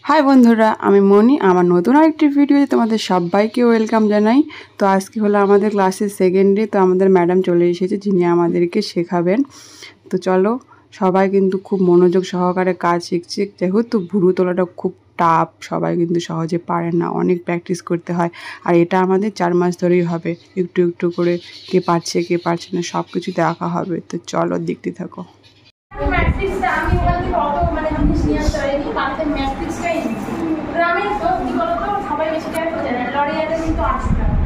High বন্ধুরা, আমি মনি। আমার নতুন আরেকটি ভিডিওতে তোমাদের সবাইকে ওয়েলকাম জানাই। তো আজকে হলো আমাদের ক্লাসের সেকেন্ড ডে। তো আমাদের ম্যাডাম চলে এসেছে, যিনি আমাদেরকে শেখাবেন। তো চলো, সবাই কিন্তু খুব মনোযোগ সহকারে কাজ শিখছে। যেহেতু ভুরু তোলাটা খুব টাফ, সবাই কিন্তু সহজে পারে না, অনেক প্র্যাকটিস করতে হয়। আর এটা আমাদের 4 মাস ধরেই হবে। একটু একটু করে কে পারছে কে পারছে না সব কিছু দেখা হবে। তো চলো দেখতে থাকো। ম্যাট্রিক্সটা আমি ওখান থেকে অত জিনিস নিয়ে আসতে পারিনি, কালকে ম্যাট্রিক্সটাই দিচ্ছি। গ্রামের তো কী বলতো, সবাই বেশি টাকা বোঝে না, লরিয়াতে কিন্তু 800 টাকা,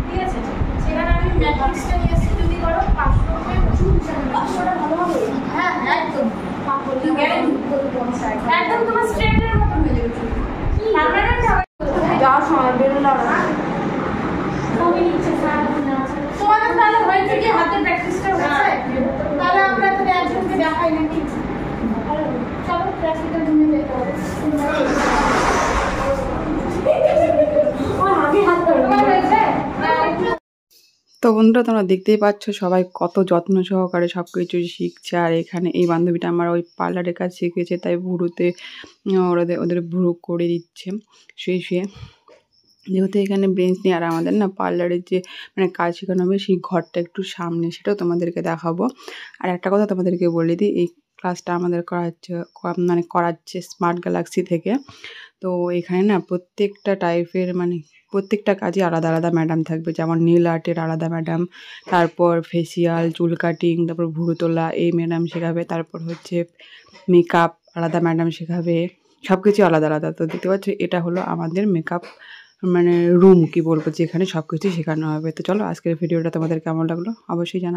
ঠিক আছে? সেখানে আমি ম্যাট্রিক্সটা নিয়ে এসেছি, যদি করো 500 টাকায় প্রচুর হিসাবে 500টা ভালো হবে। হ্যাঁ একদম একদম তোমার স্ট্রেটের মতো হয়ে যাবে। পার্মানেন্ট যাওয়ার সময় বেরোলাম না কবি নিচ্ছে তোমাদের তাহলে হয়েছে কি হাতে প্র্যাকটিসটা হয়েছে? তাহলে আমরা তাহলে একজনকে দেখাই নাকি? চলো প্র্যাকটিক্যাল রুমে যেতে হবে। তো বন্ধুরা, তোমরা দেখতেই পাচ্ছ সবাই কত যত্ন সহকারে সব কিছু শিখছে। আর এখানে এই বান্ধবীটা আমার ওই পার্লারের কাজ শিখেছে, তাই ভুরুতে ওদের ভুরু করে দিচ্ছে শুয়ে শুয়ে। যেহেতু এখানে বেঞ্চ নেই, আর আমাদের না পার্লারের যে কাজ শেখানো হবে সেই ঘরটা একটু সামনে, সেটাও তোমাদেরকে দেখাবো। আর একটা কথা তোমাদেরকে বলে দিই, এই ক্লাসটা আমাদের করাচ্ছে স্মার্ট গ্যালাক্সি থেকে। তো এখানে না প্রত্যেকটা টাইপের প্রত্যেকটা কাজে আলাদা আলাদা ম্যাডাম থাকবে। যেমন নীল আর্টের আলাদা ম্যাডাম, তারপর ফেসিয়াল, চুল কাটিং, তারপর ভুরু তোলা এই ম্যাডাম শেখাবে। তারপর হচ্ছে মেকআপ আলাদা ম্যাডাম শেখাবে, সব কিছু আলাদা আলাদা। তো দেখতে পাচ্ছ, এটা হলো আমাদের মেকআপ রুম, কি বলবো, যেখানে সব কিছু শেখানো হবে। তো চলো, আজকের ভিডিওটা তোমাদের কেমন লাগলো অবশ্যই জানাও।